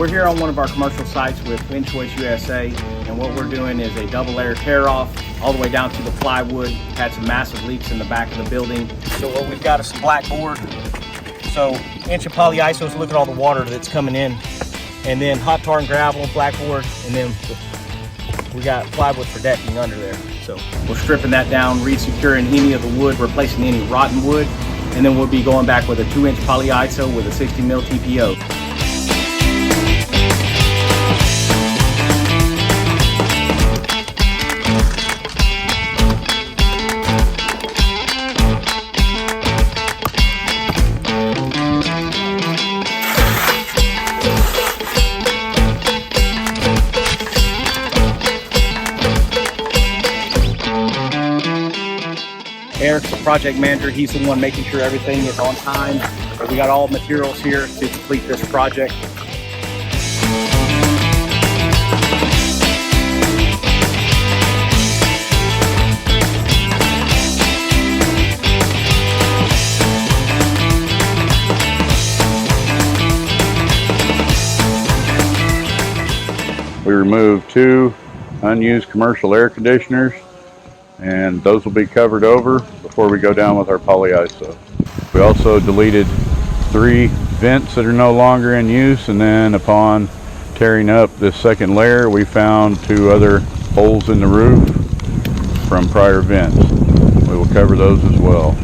We're here on one of our commercial sites with Choice USA, and what we're doing is a double layer tear off all the way down to the plywood. Had some massive leaks in the back of the building. So what we've got is some black board. So inch of polyiso, so look at all the water that's coming in. And then hot tar and gravel, black board, and then we got plywood for decking under there. So we're stripping that down, re-securing any of the wood, replacing any rotten wood, and then we'll be going back with a 2-inch polyiso with a 60 mil TPO. Eric's the project manager. He's the one making sure everything is on time. But we got all materials here to complete this project. We removed 2 unused commercial air conditioners, and those will be covered over before we go down with our polyiso. We also deleted 3 vents that are no longer in use, and then upon tearing up this second layer, we found 2 other holes in the roof from prior vents. We will cover those as well.